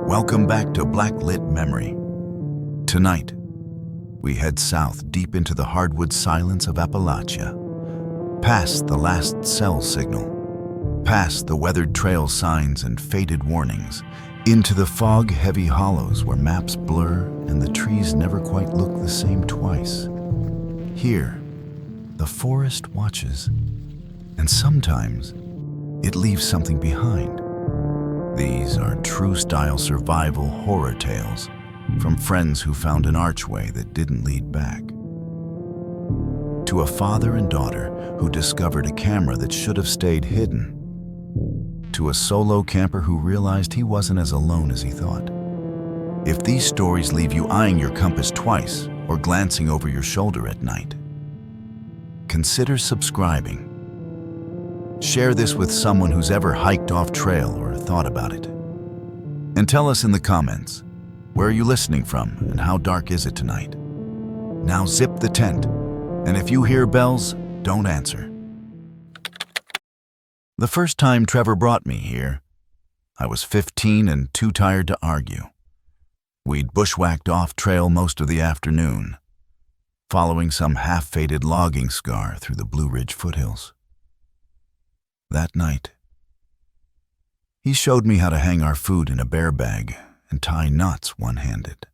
Welcome back to Blacklit Memory. Tonight, we head south deep into the hardwood silence of Appalachia, past the last cell signal, past the weathered trail signs and faded warnings, into the fog-heavy hollows where maps blur and the trees never quite look the same twice. Here, the forest watches, and sometimes it leaves something behind. These are true-style survival horror tales from friends who found an archway that didn't lead back. To a father and daughter who discovered a camera that should have stayed hidden. To a solo camper who realized he wasn't as alone as he thought. If these stories leave you eyeing your compass twice or glancing over your shoulder at night, consider subscribing. Share this with someone who's ever hiked off trail or thought about it. And tell us in the comments, where are you listening from and how dark is it tonight? Now zip the tent, and if you hear bells, don't answer. The first time Trevor brought me here, I was 15 and too tired to argue. We'd bushwhacked off trail most of the afternoon, following some half-faded logging scar through the Blue Ridge foothills. That night, he showed me how to hang our food in a bear bag and tie knots one-handed.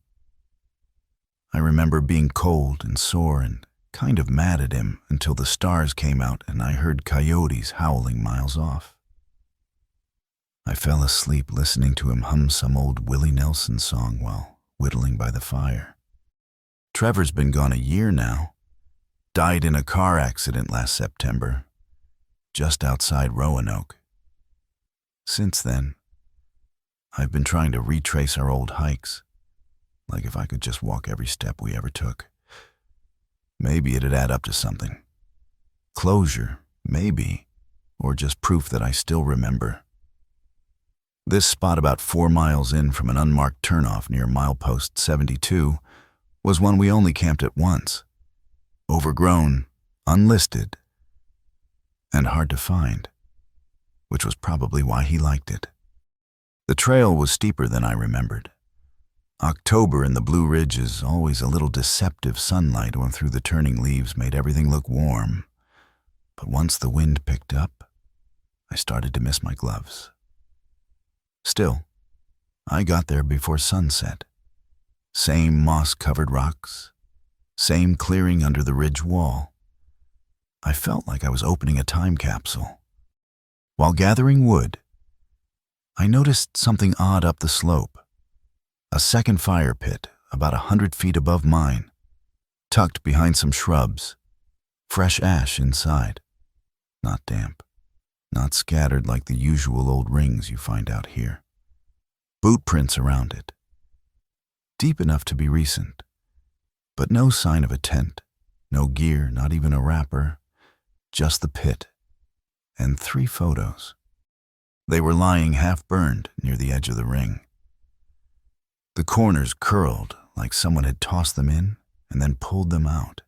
I remember being cold and sore and kind of mad at him until the stars came out and I heard coyotes howling miles off. I fell asleep listening to him hum some old Willie Nelson song while whittling by the fire. Trevor's been gone a year now. Died in a car accident last September, just outside Roanoke. Since then, I've been trying to retrace our old hikes, like if I could just walk every step we ever took. Maybe it'd add up to something. Closure, maybe, or just proof that I still remember. This spot about 4 miles in from an unmarked turnoff near milepost 72 was one we only camped at once. Overgrown, unlisted, and hard to find, which was probably why he liked it. The trail was steeper than I remembered. October in the Blue Ridge is always a little deceptive. Sunlight on through the turning leaves made everything look warm. But once the wind picked up, I started to miss my gloves. Still, I got there before sunset. Same moss-covered rocks, same clearing under the ridge wall. I felt like I was opening a time capsule. While gathering wood, I noticed something odd up the slope. A second fire pit, about 100 feet above mine, tucked behind some shrubs, fresh ash inside. Not damp, not scattered like the usual old rings you find out here. Boot prints around it. Deep enough to be recent, but no sign of a tent, no gear, not even a wrapper. Just the pit, and 3 photos. They were lying half-burned near the edge of the ring. The corners curled like someone had tossed them in and then pulled them out.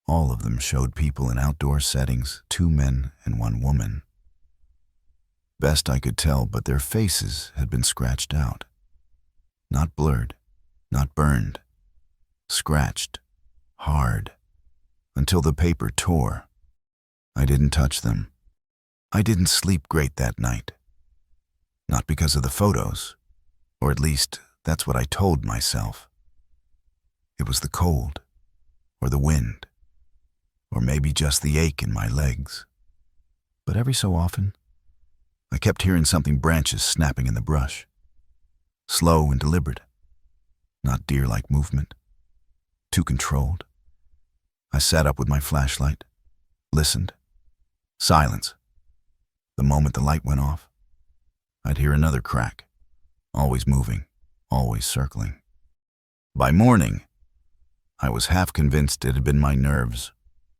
All of them showed people in outdoor settings, 2 men and 1 woman. Best I could tell, but their faces had been scratched out. Not blurred, not burned. Scratched, hard, until the paper tore. I didn't touch them. I didn't sleep great that night. Not because of the photos, or at least that's what I told myself. It was the cold, or the wind, or maybe just the ache in my legs. But every so often, I kept hearing something branches snapping in the brush. Slow and deliberate, not deer-like movement, too controlled. I sat up with my flashlight, listened. Silence. The moment the light went off, I'd hear another crack, always moving, always circling. By morning, I was half convinced it had been my nerves,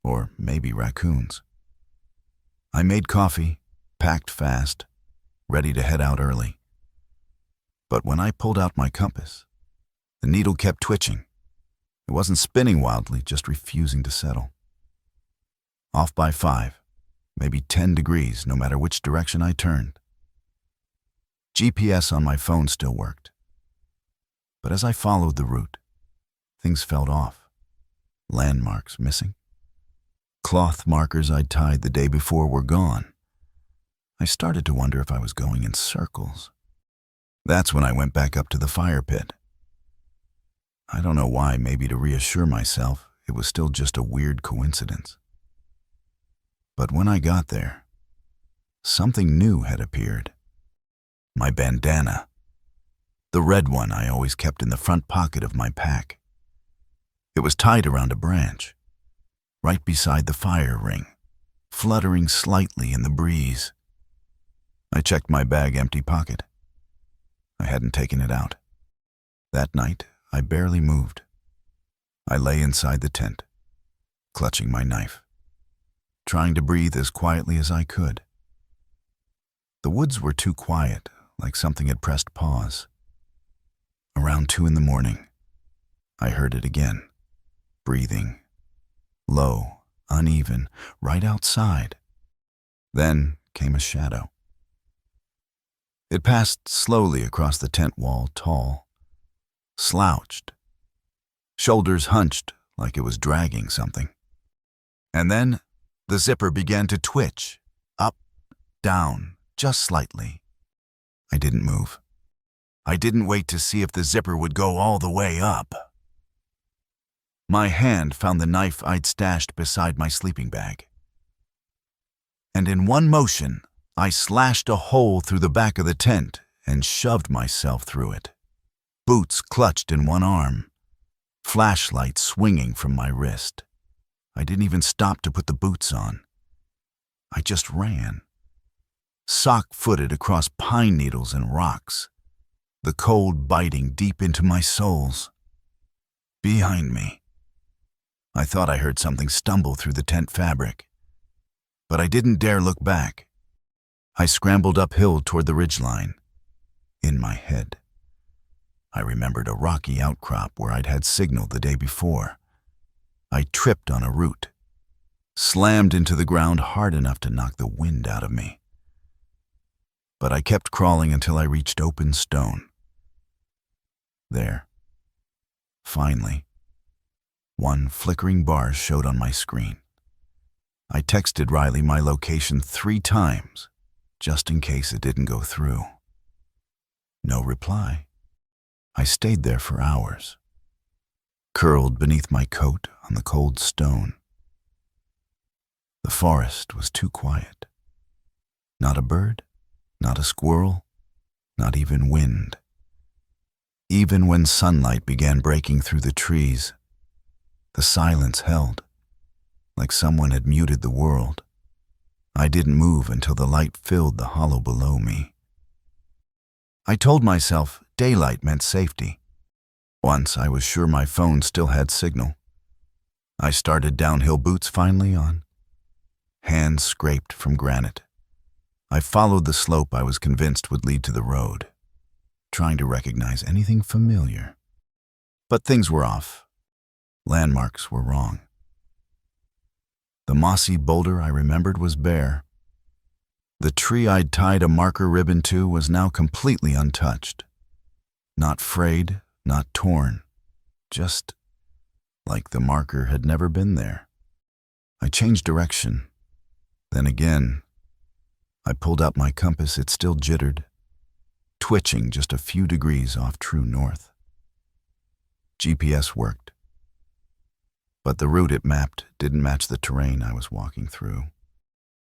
or maybe raccoons. I made coffee, packed fast, ready to head out early. But when I pulled out my compass, the needle kept twitching. It wasn't spinning wildly, just refusing to settle. Off by 5. Maybe 10 degrees, no matter which direction I turned. GPS on my phone still worked. But as I followed the route, things felt off. Landmarks missing. Cloth markers I'd tied the day before were gone. I started to wonder if I was going in circles. That's when I went back up to the fire pit. I don't know why, maybe to reassure myself it was still just a weird coincidence. But when I got there, something new had appeared. My bandana. The red one I always kept in the front pocket of my pack. It was tied around a branch, right beside the fire ring, fluttering slightly in the breeze. I checked my bag empty pocket. I hadn't taken it out. That night, I barely moved. I lay inside the tent, clutching my knife, trying to breathe as quietly as I could. The woods were too quiet, like something had pressed pause. Around 2 a.m, I heard it again, breathing, low, uneven, right outside. Then came a shadow. It passed slowly across the tent wall, tall, slouched, shoulders hunched like it was dragging something. And then the zipper began to twitch, up, down, just slightly. I didn't move. I didn't wait to see if the zipper would go all the way up. My hand found the knife I'd stashed beside my sleeping bag. And in one motion, I slashed a hole through the back of the tent and shoved myself through it. Boots clutched in one arm, flashlight swinging from my wrist. I didn't even stop to put the boots on. I just ran, sock-footed across pine needles and rocks, the cold biting deep into my soles. Behind me, I thought I heard something stumble through the tent fabric, but I didn't dare look back. I scrambled uphill toward the ridgeline. In my head, I remembered a rocky outcrop where I'd had signal the day before. I tripped on a root, slammed into the ground hard enough to knock the wind out of me. But I kept crawling until I reached open stone. There, finally, one flickering bar showed on my screen. I texted Riley my location 3 times, just in case it didn't go through. No reply. I stayed there for hours, curled beneath my coat on the cold stone. The forest was too quiet. Not a bird, not a squirrel, not even wind. Even when sunlight began breaking through the trees, the silence held, like someone had muted the world. I didn't move until the light filled the hollow below me. I told myself daylight meant safety. Once I was sure my phone still had signal. I started downhill, boots finally on, hands scraped from granite. I followed the slope I was convinced would lead to the road, trying to recognize anything familiar. But things were off. Landmarks were wrong. The mossy boulder I remembered was bare. The tree I'd tied a marker ribbon to was now completely untouched. Not frayed, not torn, just like the marker had never been there. I changed direction. Then again, I pulled out my compass. It still jittered, twitching just a few degrees off true north. GPS worked, but the route it mapped didn't match the terrain I was walking through.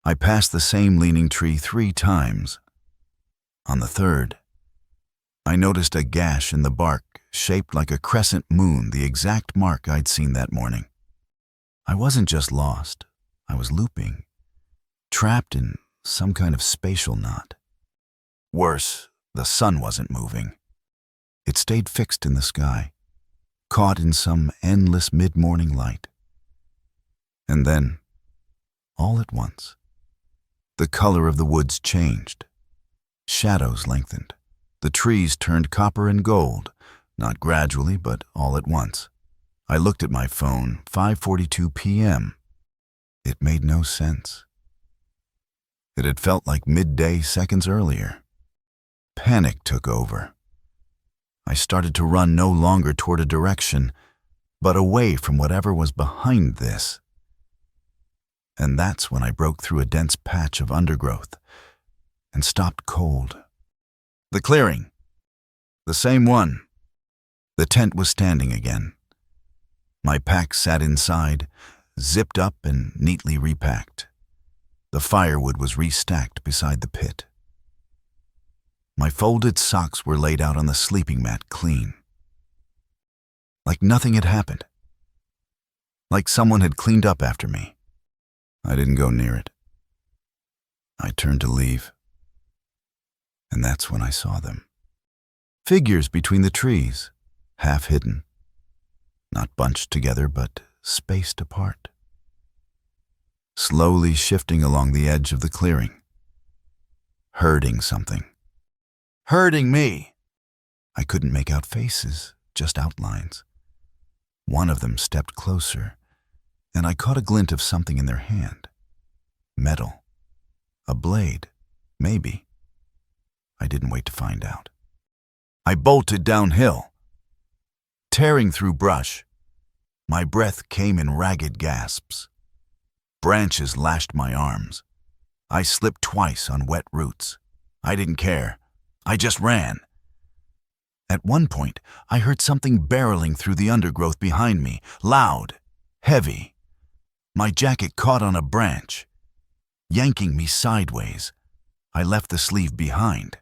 I passed the same leaning tree 3 times. On the third, I noticed a gash in the bark shaped like a crescent moon, the exact mark I'd seen that morning. I wasn't just lost, I was looping, trapped in some kind of spatial knot. Worse, the sun wasn't moving. It stayed fixed in the sky, caught in some endless mid-morning light. And then, all at once, the color of the woods changed. Shadows lengthened. The trees turned copper and gold, not gradually, but all at once. I looked at my phone, 5:42 p.m. It made no sense. It had felt like midday seconds earlier. Panic took over. I started to run no longer toward a direction, but away from whatever was behind this. And that's when I broke through a dense patch of undergrowth and stopped cold. The clearing. The same one. The tent was standing again. My pack sat inside, zipped up and neatly repacked. The firewood was restacked beside the pit. My folded socks were laid out on the sleeping mat clean. Like nothing had happened. Like someone had cleaned up after me. I didn't go near it. I turned to leave. And that's when I saw them. Figures between the trees, half hidden. Not bunched together, but spaced apart. Slowly shifting along the edge of the clearing. Herding something. Herding me! I couldn't make out faces, just outlines. One of them stepped closer, and I caught a glint of something in their hand. Metal. A blade, maybe. I didn't wait to find out. I bolted downhill. Tearing through brush, my breath came in ragged gasps. Branches lashed my arms. I slipped twice on wet roots. I didn't care. I just ran. At one point, I heard something barreling through the undergrowth behind me, loud, heavy. My jacket caught on a branch, yanking me sideways. I left the sleeve behind.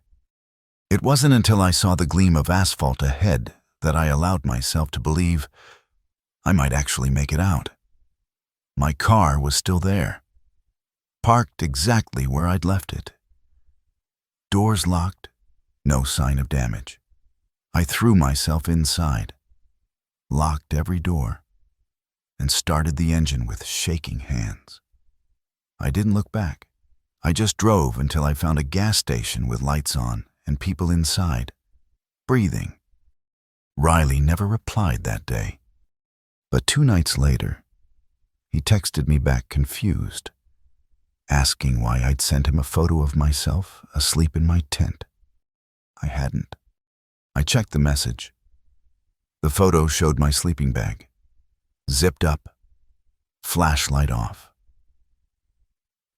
It wasn't until I saw the gleam of asphalt ahead that I allowed myself to believe I might actually make it out. My car was still there, parked exactly where I'd left it. Doors locked, no sign of damage. I threw myself inside, locked every door, and started the engine with shaking hands. I didn't look back. I just drove until I found a gas station with lights on and people inside, breathing. Riley never replied that day, but 2 nights later, he texted me back confused, asking why I'd sent him a photo of myself asleep in my tent. I hadn't. I checked the message. The photo showed my sleeping bag, zipped up, flashlight off.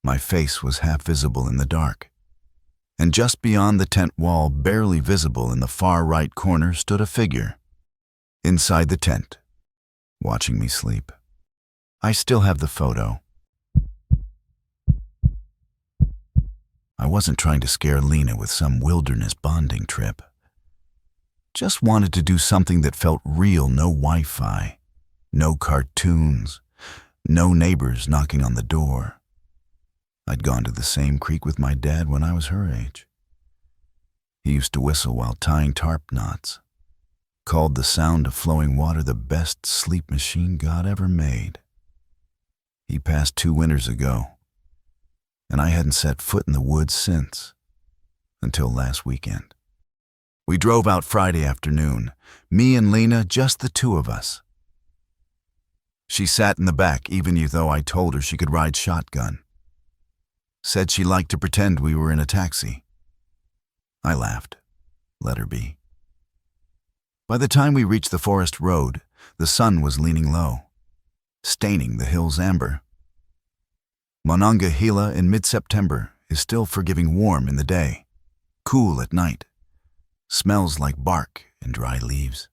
My face was half visible in the dark, and just beyond the tent wall, barely visible in the far right corner, stood a figure. Inside the tent, watching me sleep. I still have the photo. I wasn't trying to scare Lena with some wilderness bonding trip. Just wanted to do something that felt real. No Wi-Fi, no cartoons, no neighbors knocking on the door. I'd gone to the same creek with my dad when I was her age. He used to whistle while tying tarp knots, called the sound of flowing water the best sleep machine God ever made. He passed 2 winters ago, and I hadn't set foot in the woods since, until last weekend. We drove out Friday afternoon, me and Lena, just the 2 of us. She sat in the back even though I told her she could ride shotgun. Said she liked to pretend we were in a taxi. I laughed, let her be. By the time we reached the forest road, the sun was leaning low, staining the hills amber. Monongahela in mid-September is still forgiving warm in the day, cool at night, smells like bark and dry leaves.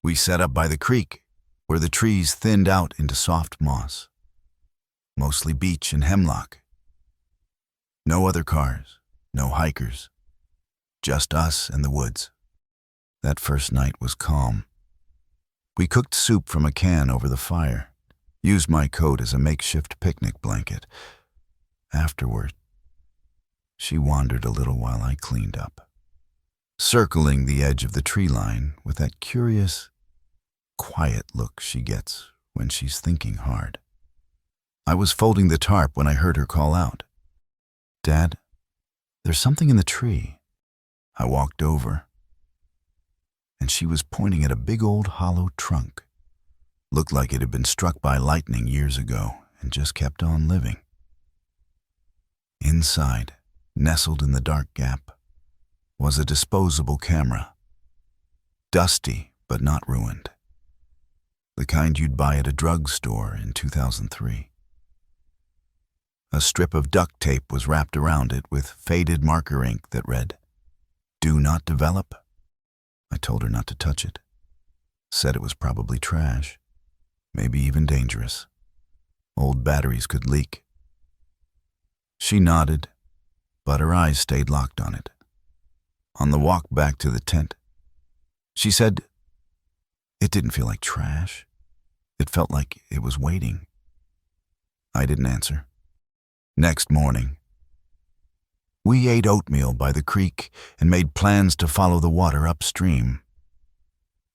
We set up by the creek, where the trees thinned out into soft moss. Mostly beech and hemlock. No other cars, no hikers, just us and the woods. That first night was calm. We cooked soup from a can over the fire, used my coat as a makeshift picnic blanket. Afterward, she wandered a little while I cleaned up, circling the edge of the tree line with that curious, quiet look she gets when she's thinking hard. I was folding the tarp when I heard her call out, "Dad, there's something in the tree." I walked over, and she was pointing at a big old hollow trunk. Looked like it had been struck by lightning years ago and just kept on living. Inside, nestled in the dark gap, was a disposable camera. Dusty, but not ruined. The kind you'd buy at a drugstore in 2003. A strip of duct tape was wrapped around it with faded marker ink that read, "Do not develop." I told her not to touch it. Said it was probably trash, maybe even dangerous. Old batteries could leak. She nodded, but her eyes stayed locked on it. On the walk back to the tent, she said it didn't feel like trash. It felt like it was waiting. I didn't answer. Next morning, we ate oatmeal by the creek and made plans to follow the water upstream.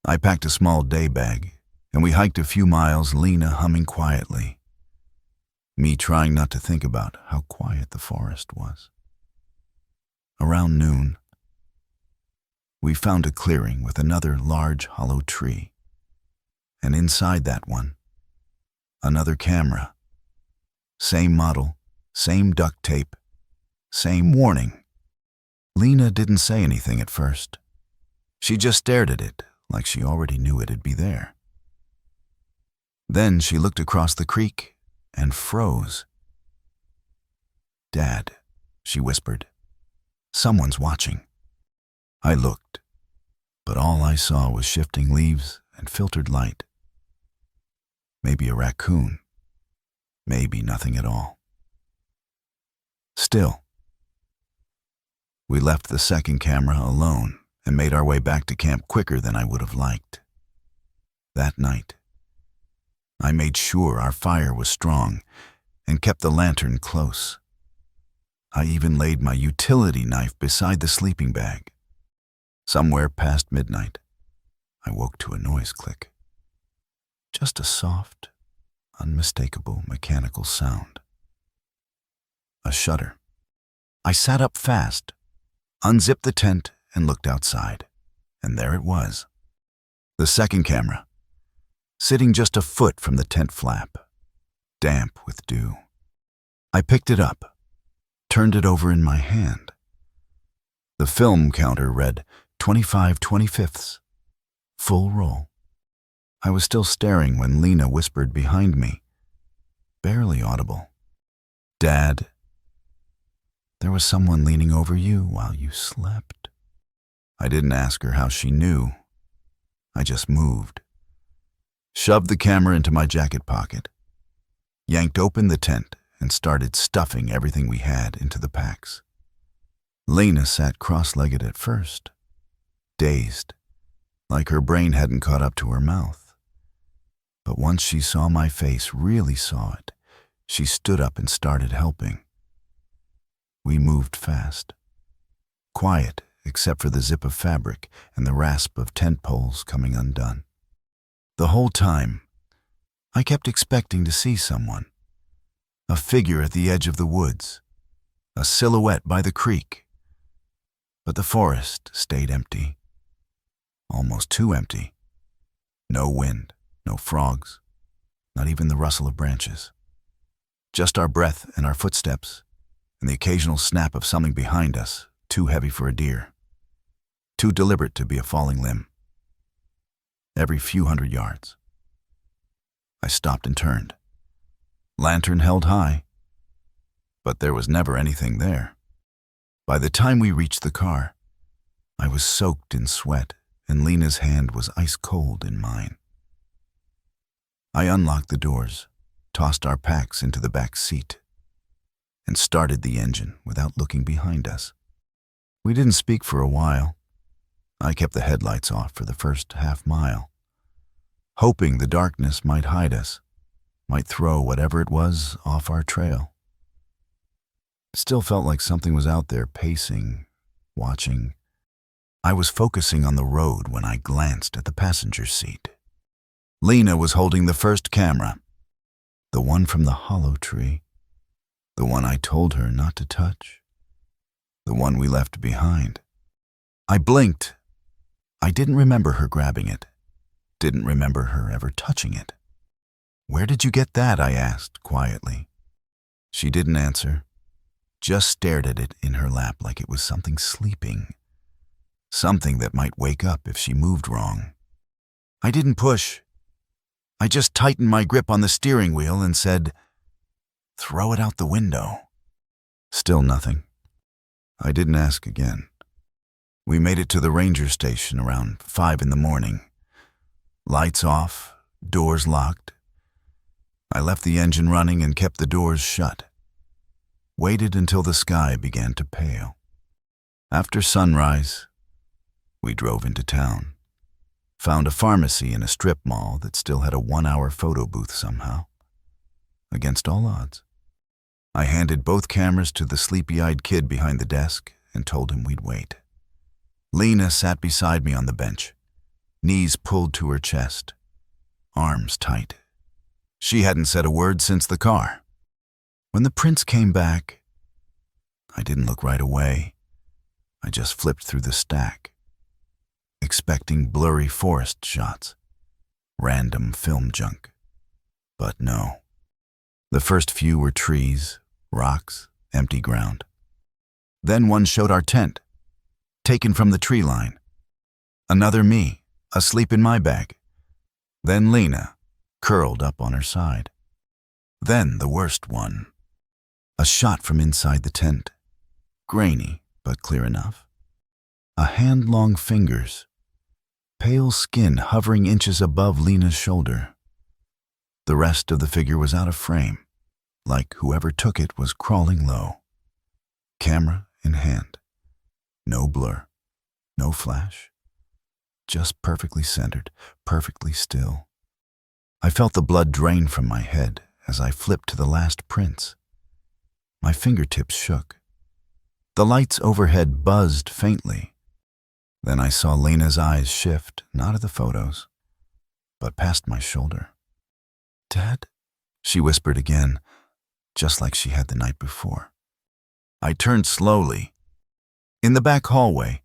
I packed a small day bag, and we hiked a few miles, Lena humming quietly. Me trying not to think about how quiet the forest was. Around noon, we found a clearing with another large hollow tree, and inside that one, another camera. Same model, same duct tape, same warning. Lena didn't say anything at first. She just stared at it like she already knew it'd be there. Then she looked across the creek and froze. "Dad," she whispered, "someone's watching." I looked, but all I saw was shifting leaves and filtered light. Maybe a raccoon, maybe nothing at all. Still, we left the second camera alone and made our way back to camp quicker than I would have liked. That night, I made sure our fire was strong and kept the lantern close. I even laid my utility knife beside the sleeping bag. Somewhere past midnight, I woke to a noise click. Just a soft, unmistakable mechanical sound. A shudder. I sat up fast, unzipped the tent, and looked outside. And there it was. The second camera, sitting just a foot from the tent flap, damp with dew. I picked it up, turned it over in my hand. The film counter read 25/25, full roll. I was still staring when Lena whispered behind me, barely audible, "Dad, there was someone leaning over you while you slept." I didn't ask her how she knew. I just moved, shoved the camera into my jacket pocket, yanked open the tent, and started stuffing everything we had into the packs. Lena sat cross-legged at first, dazed, like her brain hadn't caught up to her mouth. But once she saw my face, really saw it, she stood up and started helping. We moved fast, quiet except for the zip of fabric and the rasp of tent poles coming undone. The whole time, I kept expecting to see someone, a figure at the edge of the woods, a silhouette by the creek. But the forest stayed empty, almost too empty. No wind, no frogs, not even the rustle of branches. Just our breath and our footsteps, and the occasional snap of something behind us, too heavy for a deer, too deliberate to be a falling limb. Every few hundred yards, I stopped and turned. Lantern held high, but there was never anything there. By the time we reached the car, I was soaked in sweat, and Lena's hand was ice cold in mine. I unlocked the doors, tossed our packs into the back seat, and started the engine without looking behind us. We didn't speak for a while. I kept the headlights off for the first half mile, hoping the darkness might hide us, might throw whatever it was off our trail. It still felt like something was out there pacing, watching. I was focusing on the road when I glanced at the passenger seat. Lena was holding the first camera, the one from the hollow tree, the one I told her not to touch, the one we left behind. I blinked. I didn't remember her grabbing it, didn't remember her ever touching it. "Where did you get that?" I asked quietly. She didn't answer, just stared at it in her lap like it was something sleeping. something that might wake up if she moved wrong. I didn't push. I just tightened my grip on the steering wheel and said, "Throw it out the window." Still nothing. I didn't ask again. We made it to the ranger station around 5 in the morning. Lights off, doors locked. I left the engine running and kept the doors shut. Waited until the sky began to pale. After sunrise, we drove into town. Found a pharmacy in a strip mall that still had a 1-hour photo booth somehow. Against all odds. I handed both cameras to the sleepy-eyed kid behind the desk and told him we'd wait. Lena sat beside me on the bench, knees pulled to her chest, arms tight. She hadn't said a word since the car. When the prints came back, I didn't look right away. I just flipped through the stack, expecting blurry forest shots, random film junk. But no. The first few were trees, rocks, empty ground. Then one showed our tent, taken from the tree line. Another me, asleep in my bag. Then Lena, curled up on her side. Then the worst one. A shot from inside the tent. Grainy, but clear enough. A hand-long fingers. Pale skin hovering inches above Lena's shoulder. The rest of the figure was out of frame, like whoever took it was crawling low. Camera in hand. No blur, no flash. Just perfectly centered, perfectly still. I felt the blood drain from my head as I flipped to the last prints. My fingertips shook. The lights overhead buzzed faintly. Then I saw Lena's eyes shift, not at the photos, but past my shoulder. "Dad?" she whispered again, just like she had the night before. I turned slowly. In the back hallway,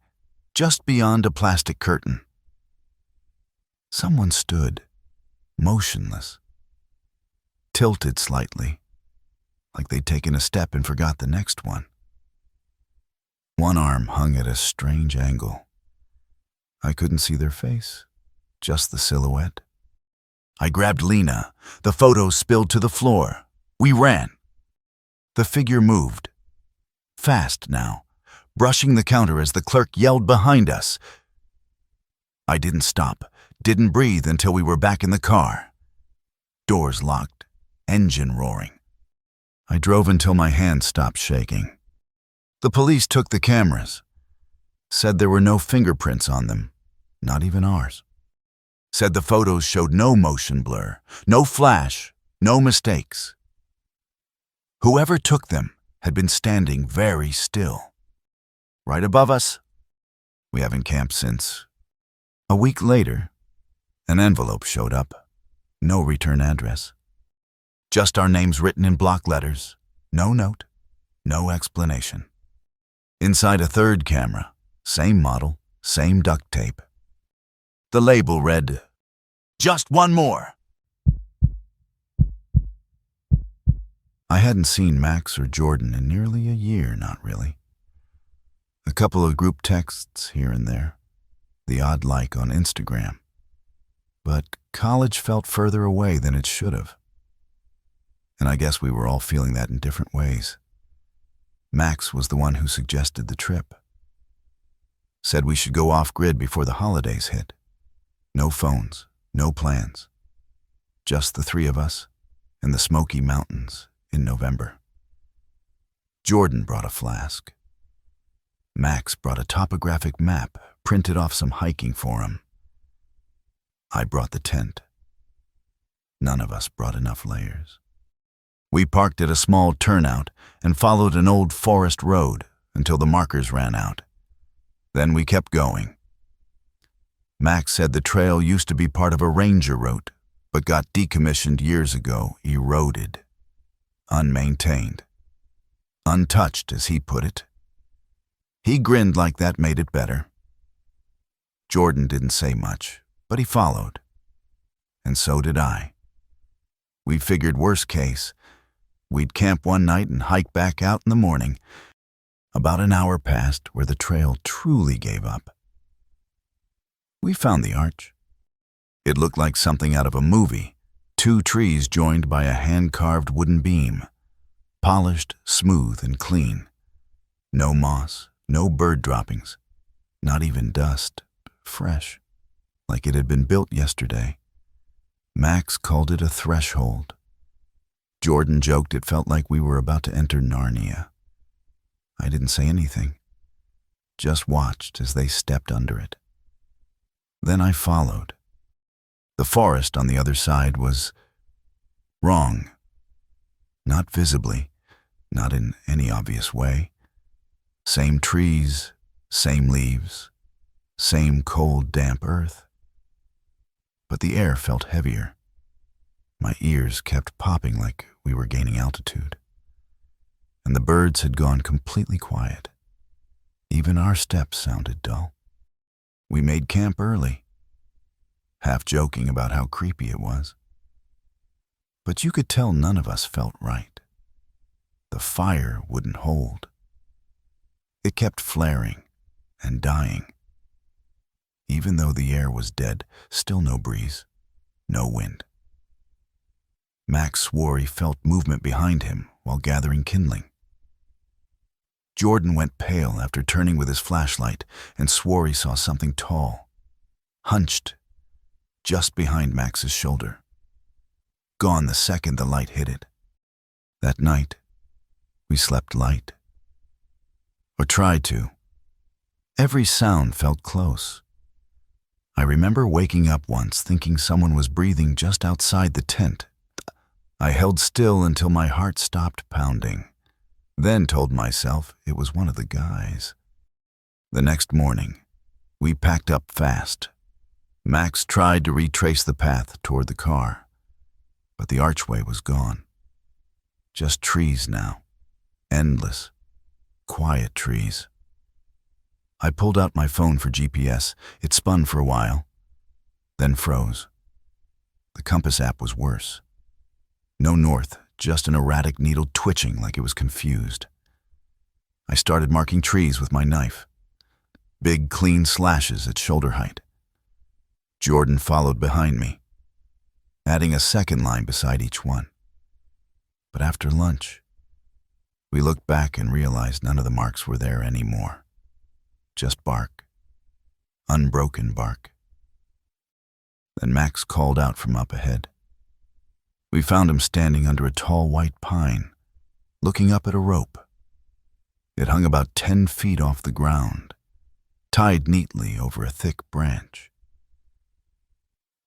just beyond a plastic curtain. Someone stood, motionless, tilted slightly, like they'd taken a step and forgot the next one. One arm hung at a strange angle. I couldn't see their face, just the silhouette. I grabbed Lena. The photos spilled to the floor. We ran. The figure moved. Fast now, brushing the counter as the clerk yelled behind us. I didn't stop, didn't breathe until we were back in the car. Doors locked, engine roaring. I drove until my hands stopped shaking. The police took the cameras. Said there were no fingerprints on them, not even ours. Said the photos showed no motion blur, no flash, no mistakes. Whoever took them had been standing very still. Right above us, we haven't camped since. A week later, an envelope showed up. No return address. Just our names written in block letters. No note, no explanation. Inside a third camera, same model, same duct tape. The label read, "Just one more." I hadn't seen Max or Jordan in nearly a year, not really. A couple of group texts here and there, the odd like on Instagram. But college felt further away than it should have. And I guess we were all feeling that in different ways. Max was the one who suggested the trip. Said we should go off-grid before the holidays hit. No phones, no plans. Just the three of us in the Smoky Mountains in November. Jordan brought a flask. Max brought a topographic map printed off some hiking for him. I brought the tent. None of us brought enough layers. We parked at a small turnout and followed an old forest road until the markers ran out. Then we kept going. Max said the trail used to be part of a ranger route, but got decommissioned years ago, eroded, unmaintained, untouched, as he put it. He grinned like that made it better. Jordan didn't say much, but he followed. And so did I. We figured worst case, we'd camp one night and hike back out in the morning. About an hour passed where the trail truly gave up. We found the arch. It looked like something out of a movie, two trees joined by a hand-carved wooden beam, polished, smooth, and clean. No moss, no bird droppings, not even dust, fresh, like it had been built yesterday. Max called it a threshold. Jordan joked it felt like we were about to enter Narnia. I didn't say anything, just watched as they stepped under it. Then I followed. The forest on the other side was wrong. Not visibly, not in any obvious way. Same trees, same leaves, same cold, damp earth. But the air felt heavier. My ears kept popping like we were gaining altitude. And the birds had gone completely quiet. Even our steps sounded dull. We made camp early, half joking about how creepy it was. But you could tell none of us felt right. The fire wouldn't hold. It kept flaring and dying. Even though the air was dead, still no breeze, no wind. Max swore he felt movement behind him while gathering kindling. Jordan went pale after turning with his flashlight and swore he saw something tall, hunched, just behind Max's shoulder. Gone the second the light hit it. That night, we slept light. Or tried to. Every sound felt close. I remember waking up once thinking someone was breathing just outside the tent. I held still until my heart stopped pounding, then told myself it was one of the guys. The next morning, we packed up fast. Max tried to retrace the path toward the car, but the archway was gone. Just trees now, endless, quiet trees. I pulled out my phone for GPS. It spun for a while, then froze. The compass app was worse. No north, just an erratic needle twitching like it was confused. I started marking trees with my knife. Big, clean slashes at shoulder height. Jordan followed behind me, adding a second line beside each one. But after lunch, we looked back and realized none of the marks were there anymore. Just bark. Unbroken bark. Then Max called out from up ahead. We found him standing under a tall white pine, looking up at a rope. It hung about 10 feet off the ground, tied neatly over a thick branch.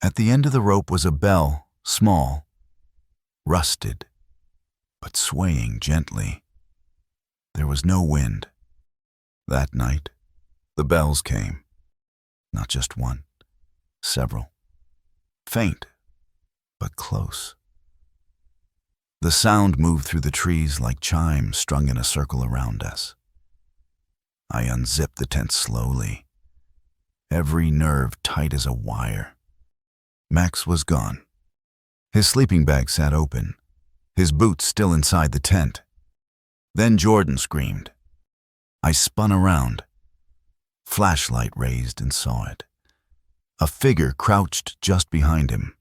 At the end of the rope was a bell, small, rusted, but swaying gently. There was no wind. That night, the bells came. Not just one, several. Faint, but close. The sound moved through the trees like chimes strung in a circle around us. I unzipped the tent slowly, every nerve tight as a wire. Max was gone. His sleeping bag sat open, his boots still inside the tent. Then Jordan screamed. I spun around, flashlight raised, and saw it. A figure crouched just behind him,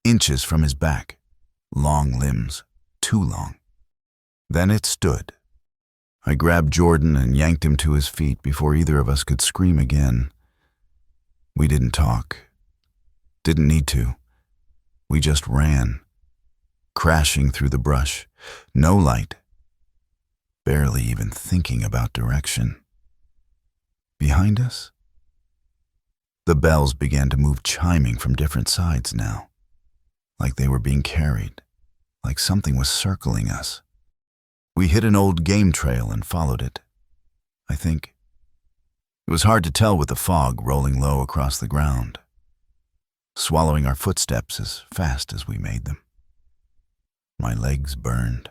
inches from his back. Long limbs, too long. Then it stood. I grabbed Jordan and yanked him to his feet before either of us could scream again. We didn't talk. Didn't need to. We just ran, crashing through the brush. No light. Barely even thinking about direction. Behind us? The bells began to move, chiming from different sides now. Like they were being carried, like something was circling us. We hit an old game trail and followed it, I think. It was hard to tell with the fog rolling low across the ground, swallowing our footsteps as fast as we made them. My legs burned,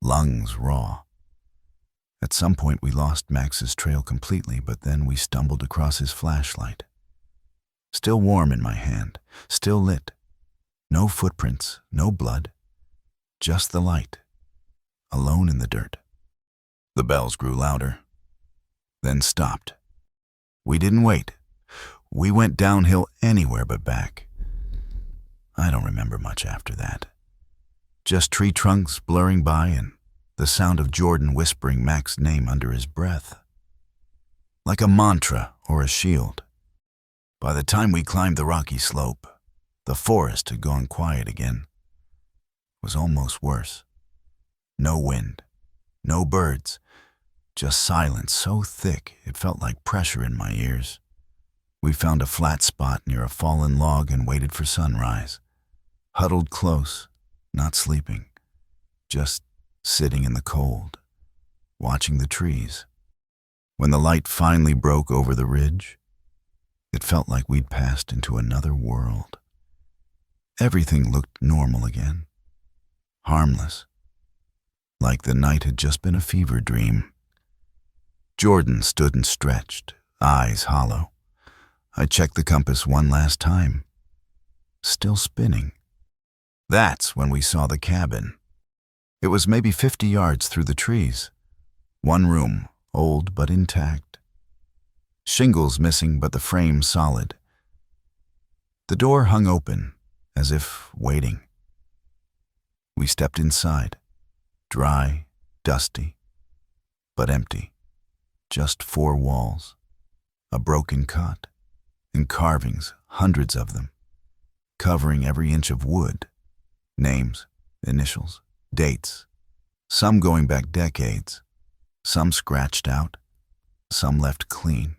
lungs raw. At some point we lost Max's trail completely, but then we stumbled across his flashlight. Still warm in my hand, still lit. No footprints, no blood, just the light, alone in the dirt. The bells grew louder, then stopped. We didn't wait. We went downhill anywhere but back. I don't remember much after that. Just tree trunks blurring by and the sound of Jordan whispering Mac's name under his breath. Like a mantra or a shield. By the time we climbed the rocky slope, the forest had gone quiet again. It was almost worse. No wind, no birds, just silence so thick it felt like pressure in my ears. We found a flat spot near a fallen log and waited for sunrise. Huddled close, not sleeping, just sitting in the cold, watching the trees. When the light finally broke over the ridge, it felt like we'd passed into another world. Everything looked normal again, harmless, like the night had just been a fever dream. Jordan stood and stretched, eyes hollow. I checked the compass one last time. Still spinning. That's when we saw the cabin. It was maybe 50 yards through the trees. One room, old but intact. Shingles missing, but the frame solid. The door hung open, as if waiting. We stepped inside. Dry, dusty, but empty. Just 4 walls. A broken cot. And carvings, hundreds of them. Covering every inch of wood. Names, initials, dates. Some going back decades. Some scratched out. Some left clean.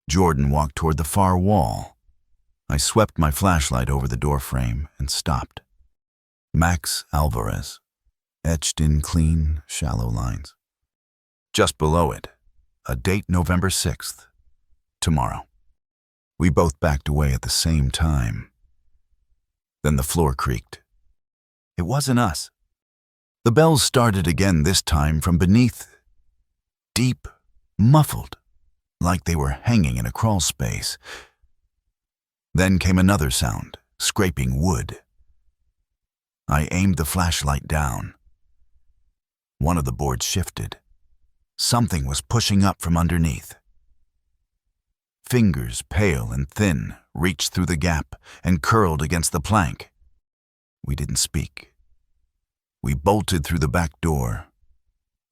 Jordan walked toward the far wall. I swept my flashlight over the doorframe and stopped. Max Alvarez, etched in clean, shallow lines. Just below it, a date November 6th, tomorrow. We both backed away at the same time. Then the floor creaked. It wasn't us. The bells started again, this time from beneath, deep, muffled, like they were hanging in a crawl space. Then came another sound, scraping wood. I aimed the flashlight down. One of the boards shifted. Something was pushing up from underneath. Fingers, pale and thin, reached through the gap and curled against the plank. We didn't speak. We bolted through the back door,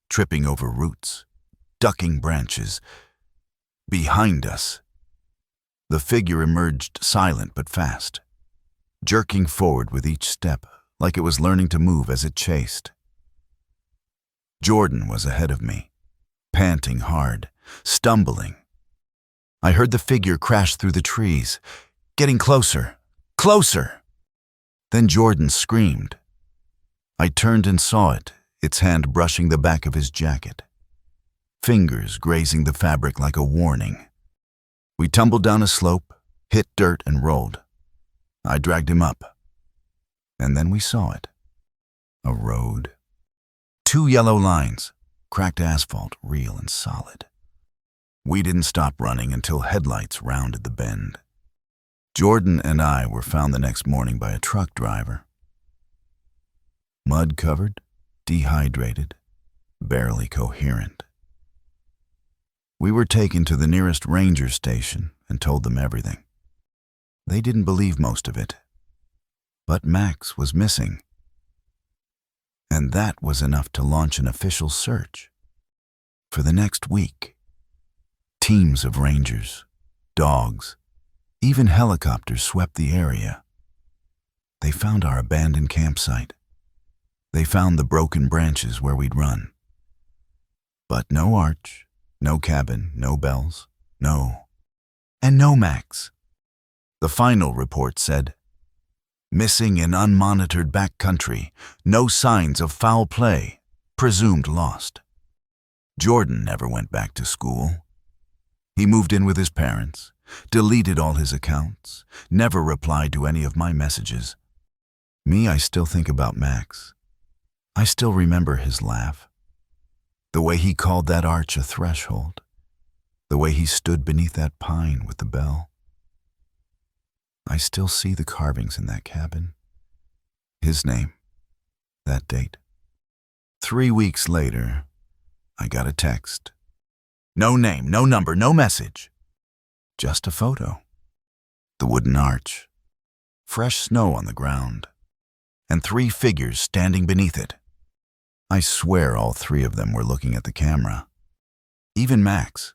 tripping over roots, ducking branches. Behind us, the figure emerged silent but fast, jerking forward with each step like it was learning to move as it chased. Jordan was ahead of me, panting hard, stumbling. I heard the figure crash through the trees, getting closer, closer. Then Jordan screamed. I turned and saw it, its hand brushing the back of his jacket. Fingers grazing the fabric like a warning. We tumbled down a slope, hit dirt and rolled. I dragged him up. And then we saw it. A road. 2 yellow lines, cracked asphalt, real and solid. We didn't stop running until headlights rounded the bend. Jordan and I were found the next morning by a truck driver. Mud-covered, dehydrated, barely coherent. We were taken to the nearest ranger station and told them everything. They didn't believe most of it. But Max was missing. And that was enough to launch an official search. For the next week, teams of rangers, dogs, even helicopters swept the area. They found our abandoned campsite. They found the broken branches where we'd run. But no arch, no cabin, no bells, and no Max. The final report said, missing in unmonitored backcountry, no signs of foul play, presumed lost. Jordan never went back to school. He moved in with his parents, deleted all his accounts, never replied to any of my messages. Me, I still think about Max. I still remember his laugh. The way he called that arch a threshold. The way he stood beneath that pine with the bell. I still see the carvings in that cabin. His name, that date. 3 weeks later, I got a text. No name, no number, no message. Just a photo. the wooden arch, fresh snow on the ground, and 3 figures standing beneath it. I swear all 3 of them were looking at the camera. Even Max,